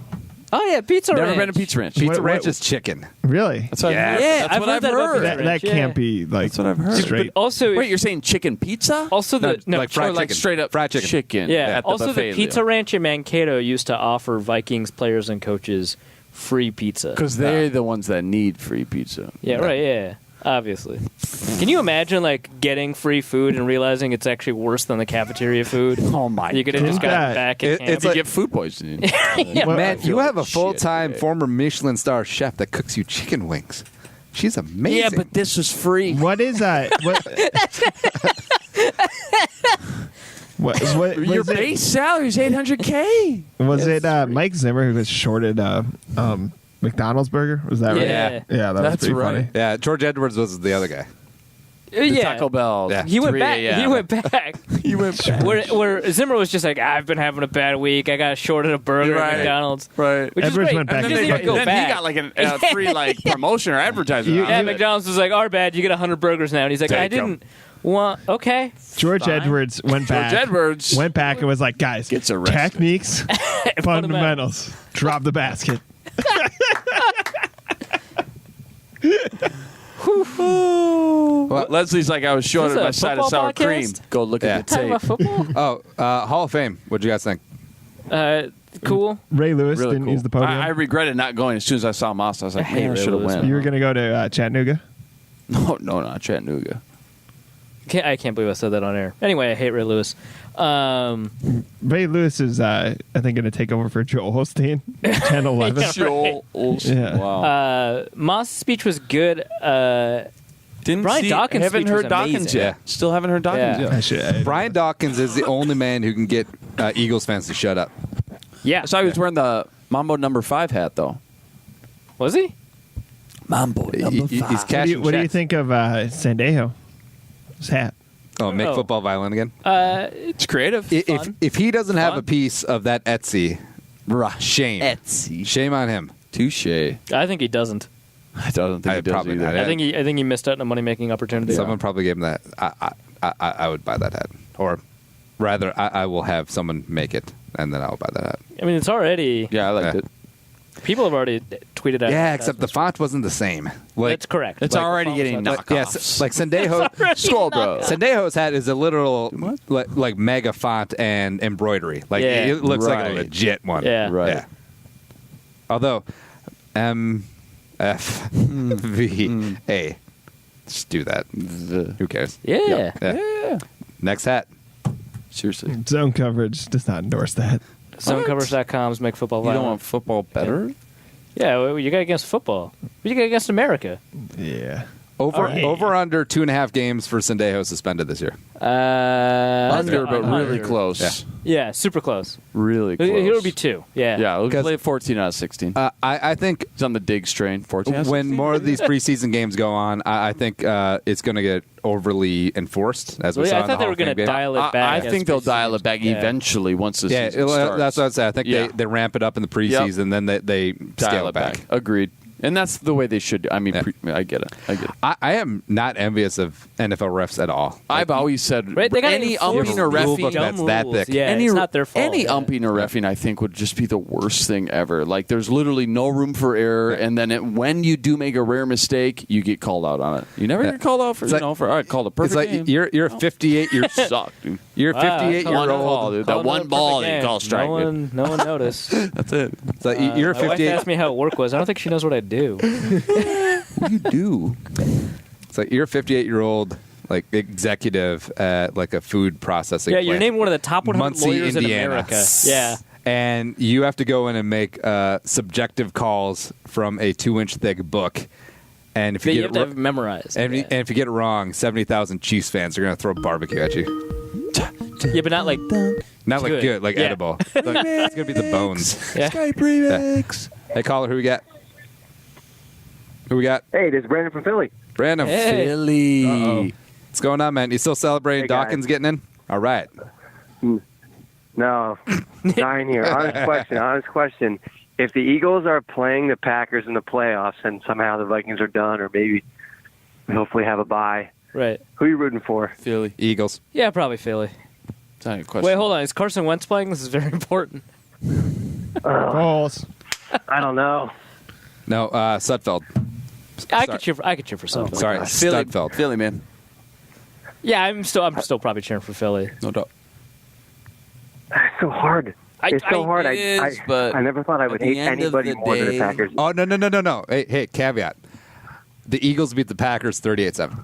Oh yeah, Pizza Never Ranch. been to Pizza Ranch. Pizza What- Ranch is chicken. Really? That's what I've heard. Yeah, That's I've what heard I've that about heard. Pizza That Ranch, can't be like That's what I've heard. straight. Also, Wait, you're saying chicken pizza? also the no, like fried Or like chicken. straight up Fried chicken. yeah. at the Also, buffet the Pizza Ranch in Mankato used to offer Vikings players and coaches free pizza. Because they're the ones that need free pizza. Yeah, right. Yeah, obviously. Can you imagine like getting free food and realizing it's actually worse than the cafeteria food? Oh my! You could have just God. gotten back at camp. It's You like, get food poisoning. Yeah. Well, man, you have a shit full-time today. former Michelin star chef that cooks you chicken wings. She's amazing. Yeah, but this was free. What is that? What Your was it? base salary is $800K. Was it Mike Zimmer who was shorted McDonald's burger? Was that right? Yeah. Yeah, that was That's pretty right. funny. yeah, George Edwards was the other guy. Yeah. Taco Bell. Yeah. He went 3 back. a.m. He went back. He went back. Where Zimmer was just like, I've been having a bad week. I got shorted a burger Right. at McDonald's. Right. Which Edwards is great. went back He to doesn't even fucking- go then back. he got like a free like promotion or advertisement. You- out Yeah, of it. McDonald's was like, our bad. You get 100 burgers now. And he's like, There I you go. didn't want. Okay. George Fine. Edwards went back. Edwards went back and was like, guys, Gets arrested. techniques, fundamentals, drop the basket. Well, Leslie's like, I was short Is of this my a side of football sour cream. podcast? Go look Yeah. at the Talking about tape. football? Hall of Fame. What'd you guys think? Cool. Ray Lewis Really didn't cool. use the podium. I regretted not going as soon as I saw Moss. I was like, I hate man, I Ray should have Lewis. went. you were going to go to Chattanooga? No, not Chattanooga. I can't believe I said that on air. Anyway, I hate Ray Lewis. Ray Lewis is, I think, going to take over for Joel Holstein. 10 11. Yeah. Joel Olsen. Yeah. Wow. Moss' speech was good. Didn't Brian see, Dawkins' haven't speech heard was Dawkins amazing. yet. Still haven't heard Dawkins Yeah. yet. I should, Brian Dawkins is the only man who can get Eagles fans to shut up. Yeah. I saw he was wearing the Mambo number 5 hat though. Was he? Mambo He's What cashing do you checks. think of Sandejo? His hat. Oh, make Oh. football violent again. It's creative. If he doesn't have Fun. a piece of that Etsy, shame. Etsy. Shame on him. Touche. I think he doesn't. I don't think I he does probably either. not. I think he missed out on a money making opportunity. Someone probably gave him that. I would buy that hat, or rather, I will have someone make it, and then I'll buy that hat. I mean, it's already. Yeah, I liked Yeah. it. People have already tweeted out. Yeah, except the font wasn't the same. Like, That's correct. It's Like, already the getting font was knockoffs. yes, like Sendejo. Scroll, bro. Sendejo's hat is a literal like mega font and embroidery. Like Yeah. it looks like a Right. legit one. Yeah. Right. Yeah. Although, MFVA, just do that. Who cares? Yeah. Yeah. Next hat. Seriously. Zone coverage does not endorse that. Zonecovers.com's make football You violent. don't want football better? Yeah, well, you got against football. What you got against America? Yeah. Over under 2.5 games for Sendejo suspended this year. Under, but really under. close. Yeah. Yeah, super close. Really close. It'll be 2. Yeah. Yeah, we'll 'Cause- play 14 out of 16. I think He's on the dig strain. 14 out of when 16? more of these preseason games go on, I think it's going to get overly enforced, as we Well, saw yeah, I in the thought they Hall were of Fame going to game. dial it back. I as think they'll dial it preseason. back Yeah. eventually once the Yeah, season starts. that's what I would say. I think Yeah. they ramp it up in the preseason, then they Dial scale it it back. Agreed. And that's the way they should. I mean, I get it. I am not envious of NFL refs at all. I've always said Right, they gotta any enforce umping or rule book reffing. that's that thick. Yeah, it's not their fault. Any yeah. umping or reffing, I think, would just be the worst thing ever. Like, there's literally no room for error, and then when you do make a rare mistake, you get called out on it. You never get called out for, all right, called a perfect It's like game. you're a 58. You're suck, dude. You're a 58-year-old. Dude. That one ball that you call strike. No one noticed. That's it. It's like you're a My wife 58. asked me how work was. I don't think she knows what I do. What do you do? It's like you're a 58-year-old like executive at like a food processing. Yeah, you're plant. named one of the top 100 Muncie, lawyers Indiana. in America. Yeah. And you have to go in and make subjective calls from a 2-inch thick book. And if you That get you have to have memorized. and if you get it wrong, 70,000 Chiefs fans are going to throw barbecue at you. Yeah, but not like Not like good. good, like Yeah. edible. Like, it's going to be the bones. Yeah. Skype remix. Hey, caller, who we got? Who we got? Hey, this is Brandon from Philly. Brandon. Hey. Philly. Uh-oh. What's going on, man? You still celebrating Hey, guys. Dawkins getting in? All right. No, dying here. Honest question. If the Eagles are playing the Packers in the playoffs and somehow the Vikings are done, or maybe hopefully have a bye, Right. who are you rooting for? Philly. Eagles. Yeah, probably Philly. It's not a question. Wait, hold on. Is Carson Wentz playing? This is very important. False. I don't know. No, Sudfeld. I could cheer for something. Sorry, Philly. Studfeld. Philly, man. Yeah, I'm still probably cheering for Philly. No doubt. It's so hard. It's so hard. it is, but I never thought I would at the hate end of anybody the more than the day- Packers. Oh, no. Hey, caveat. The Eagles beat the Packers 38-7.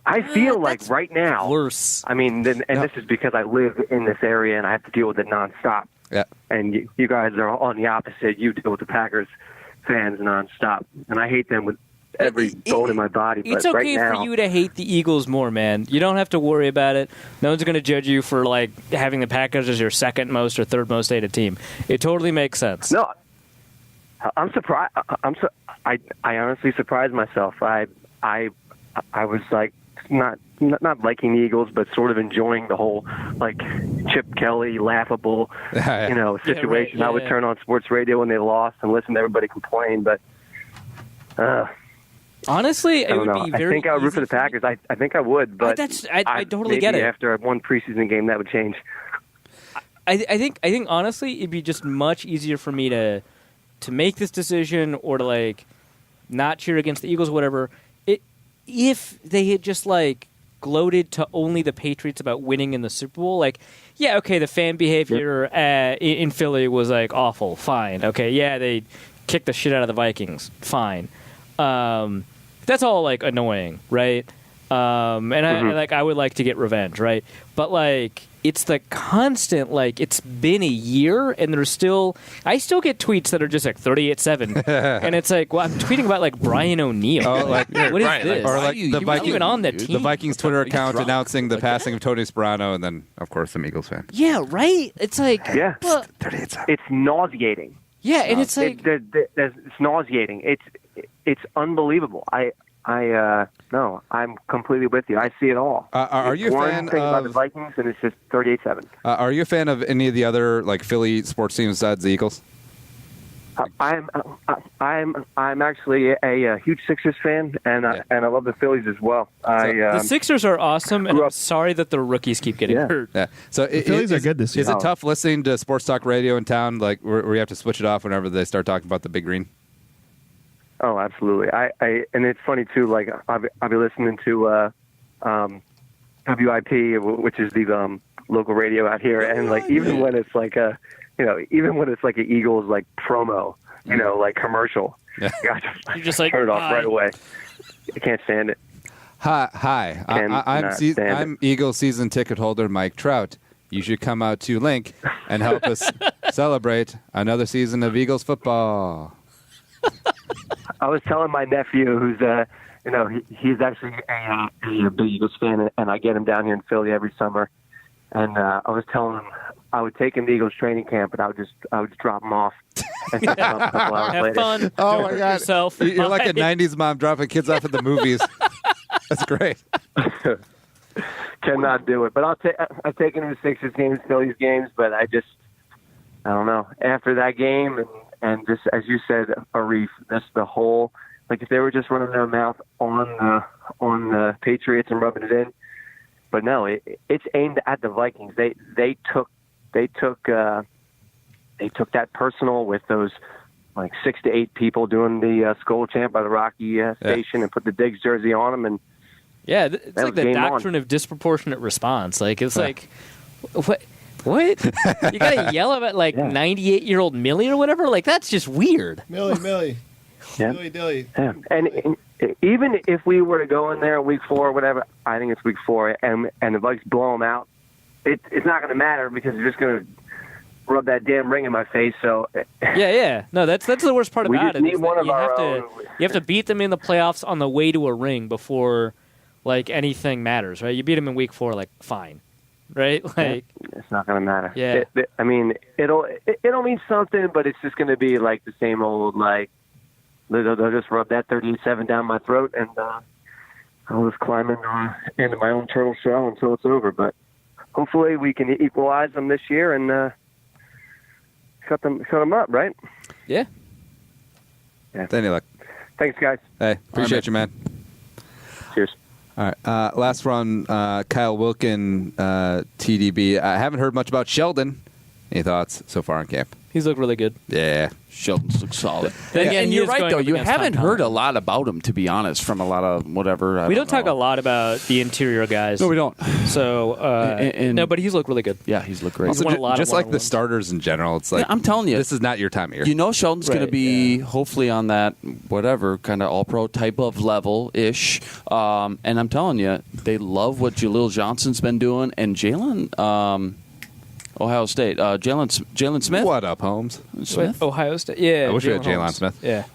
I feel like right now, Worse. I mean, this is because I live in this area and I have to deal with it nonstop. Yeah. And you guys are on the opposite. You deal with the Packers fans nonstop, and I hate them with every bone in my body. But It's okay right now, for you to hate the Eagles more, man. You don't have to worry about it. No one's going to judge you for like having the Packers as your second most or third most hated team. It totally makes sense. No, I'm surprised. I honestly surprised myself. I was like not liking the Eagles, but sort of enjoying the whole like Chip Kelly laughable, situation. Yeah, I would yeah. turn on sports radio when they lost and listen to everybody complain, but. Honestly, I it don't would know. be very. I think I would root for the easy Packers. I think I would, but I totally maybe get it. After one preseason game, that would change. I think honestly, it'd be just much easier for me to make this decision or to like not cheer against the Eagles, or whatever. If they had just like gloated to only the Patriots about winning in the Super Bowl, like, yeah, okay, the fan behavior in Philly was like awful. Fine, okay, yeah, they kicked the shit out of the Vikings. Fine, that's all like annoying, right? And I would like to get revenge, right? But like, it's the constant, like, it's been a year and I still get tweets that are just like 38-7. And it's like, well, I'm tweeting about like Brian O'Neill. Oh, like, what is right, this? or like He the wasn't Vikings, even on that team. the Vikings Twitter account drunk. announcing the Like passing of Tony Soprano, and then of course some Eagles fan. Yeah, right? It's like, Yeah. well, 38-7. It's nauseating. yeah, and it's like, It's nauseating. It's unbelievable. No, I'm completely with you. I see it all. Are you a one fan thing about the of? Vikings, and it's just 38-7. Are you a fan of any of the other like Philly sports teams besides the Eagles? I'm actually a huge Sixers fan, and I love the Phillies as well. the Sixers are awesome, and grew I'm up- sorry that the rookies keep getting hurt. Yeah. So The Phillies are good this year. Is it tough listening to sports talk radio in town, like where you have to switch it off whenever they start talking about the big green? Oh, absolutely. And it's funny too. Like I'll be listening to WIP, which is the local radio out here, and like even when it's like an Eagles like promo, like commercial, Yeah. I just, You're just like, turn it off "Hi." right away. I can't stand it. Hi. Cannot stand I'm Eagles season ticket holder Mike Trout. You should come out to Link and help us celebrate another season of Eagles football. I was telling my nephew, who's he's actually a big Eagles fan, and I get him down here in Philly every summer. And I was telling him I would take him to Eagles training camp, and I would just drop him off. And pick him up a couple hours Have later. fun. Oh Don't my hurt God! yourself. You're like a Bye. '90s mom dropping kids off at the movies. That's great. Cannot do it. But I've taken him to Sixers games, Phillies games, but I just I don't know. After that game, and just as you said, Arif, that's the whole. Like if they were just running their mouth on the Patriots and rubbing it in, but no, it's aimed at the Vikings. They took that personal with those like 6 to 8 people doing the skull chant by the Rocky station and put the Diggs jersey on them. And yeah, it's like the doctrine of disproportionate response. Like it's like what you gotta yell about like 98-year-old Millie or whatever. Like that's just weird. Millie. Yeah. Dilly. Yeah. And even if we were to go in there week 4 or whatever, I think it's week 4, and the Vikes blow them out, it's not going to matter because they're just going to rub that damn ring in my face. So yeah. No, that's the worst part about it. Need one of you have to beat them in the playoffs on the way to a ring before like anything matters, right? You beat them in week 4, like fine, right? Like it's not going to matter. Yeah. I mean, it'll mean something, but it's just going to be like the same old like. They'll just rub that 37 down my throat, and I'll just climb into my own turtle shell until it's over. But hopefully we can equalize them this year and shut them up, right? Yeah. Any luck. Thanks, guys. Hey, appreciate you, man. Cheers. All right. Last one, Kyle Wilkin, TDB. I haven't heard much about Sheldon. Any thoughts so far in camp? He's looked really good. Yeah. Sheldon's looks solid. Then again, and you're right, though. You haven't heard a a lot about him, to be honest, from a lot of whatever. We don't talk a lot about the interior guys. No, we don't. So, no, but he's looked really good. Yeah, he's looked great. Also, just like the starters in general, it's like, yeah, I'm telling you, this is not your time of year. You know Sheldon's going to be hopefully on that whatever kind of all-pro type of level-ish. And I'm telling you, they love what Jaleel Johnson's been doing. And Jalen... Ohio State. Jalen Smith. What up, Holmes? Smith? Ohio State. Yeah. I wish we had Jalen Holmes. Smith. Yeah.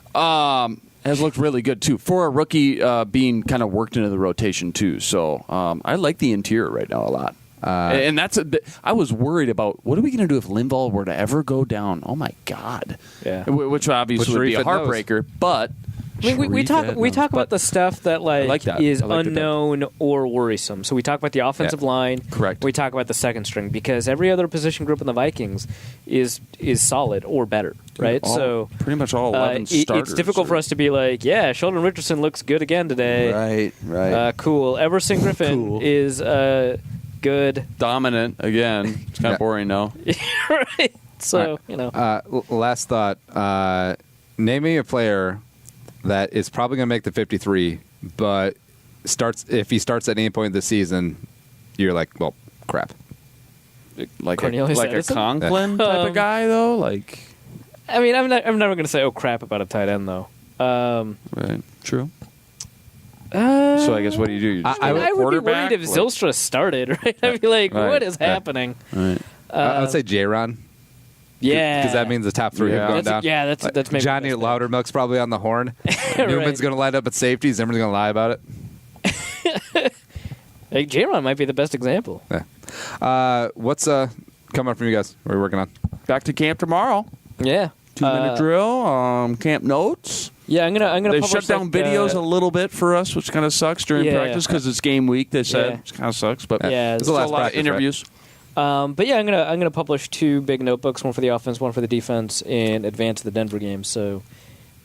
Has looked really good, too. For a rookie being kind of worked into the rotation, too. So I like the interior right now a lot. And that's I was worried about what are we going to do if Linval were to ever go down? Oh, my God. Yeah. Which obviously would be a heartbreaker. But... I mean, we talk about the stuff that is unknown or worrisome. So we talk about the offensive line. Correct. We talk about the second string because every other position group in the Vikings is solid or better, right? So pretty much all 11 starters. It's difficult for us to be like, yeah, Sheldon Richardson looks good again today. Right. Cool. Everson Griffin is good. Dominant again. It's kind of boring now. Right. So last thought. Name me a player that is probably going to make the 53, but if he starts at any point this season, you're like, well, crap. Like Cornelius a Edison? Conklin type of guy, though. Like, I mean, I'm never going to say, oh crap about a tight end though. Right. True. So I guess what do you do? You just I would be worried if Zylstra started, right? I'd be like, what is happening? Right. I would say J-Ron. Yeah, because that means the top 3 have gone down. That's maybe Johnny Loudermilk's probably on the horn. Newman's going to line up at safety. Zimmer's going to lie about it. Hey, J-Ron might be the best example. Yeah. What's coming up from you guys? What are you working on? Back to camp tomorrow. Yeah. 2-minute drill. Camp notes. Yeah, I'm gonna. They shut down videos a little bit for us, which kind of sucks during practice because it's game week. They said it kind of sucks, but there's a lot of interviews. Right? But yeah, I'm gonna publish 2 big notebooks, one for the offense, one for the defense, in advance of the Denver game. So,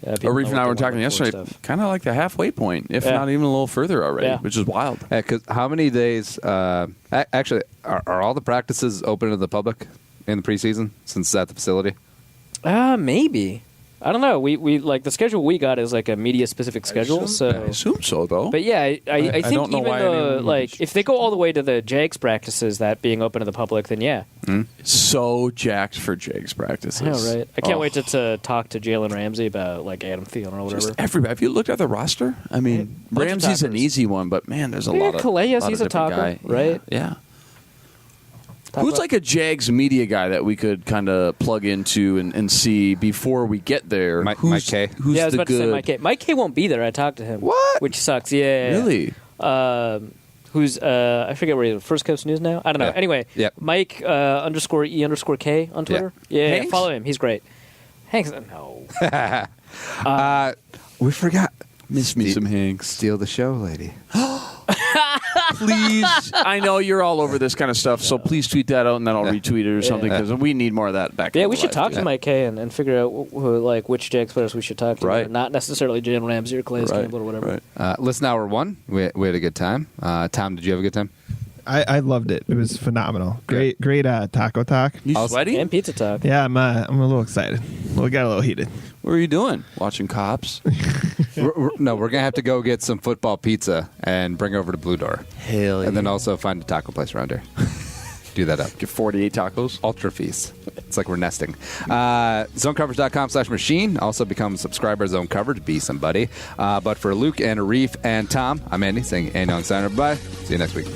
Arif and I were talking yesterday, kind of like the halfway point, if not even a little further already, which is wild. Because how many days? Actually, are all the practices open to the public in the preseason since it's at the facility? Maybe. I don't know. We like the schedule we got is like a media specific schedule. I assume so though. But yeah, I think don't know even though if they go all the way to the Jags practices, that being open to the public, then yeah. So jacked for Jags practices. I know, right? I can't wait to talk to Jalen Ramsey about like Adam Thielen or whatever. Just everybody. Have you looked at the roster? I mean, Ramsey's an easy one, but man, there's a lot of Calais. He's a talker, guy. right? Yeah. Who's like a Jags media guy that we could kind of plug into and see before we get there? Mike K. Who's I was the about good? to say Mike K. Mike K won't be there. I talked to him. What? Which sucks. Yeah. Really? Who's I forget where he's First Coast News now. I don't know. Anyway, Mike _E_K on Twitter. Yeah, follow him. He's great. Hanks, no. We forgot. Miss me some Hanks. Steal the show, lady. please, I know you're all over this kind of stuff, so please tweet that out and then I'll retweet it or something because we need more of that back. Yeah, we should talk to Mike Kay and figure out which Jags players we should talk to. Right. Not necessarily Jalen Ramsey or Calais Campbell or whatever. Right. Listen, hour one, we had a good time. Tom, did you have a good time? I loved it. It was phenomenal. Great taco talk. You sweaty? And pizza talk. Yeah, I'm a little excited. We got a little heated. What are you doing? Watching Cops? We're going to have to go get some football pizza and bring over to Blue Door. Hell yeah. And then also find a taco place around here. Do that up. Get 48 tacos. Ultra feast. It's like we're nesting. Zonecoverage.com/machine. Also become a subscriber. Zone Coverage. Be somebody. But for Luke and Arif and Tom, I'm Andy saying Andy on sign. Bye. See you next week.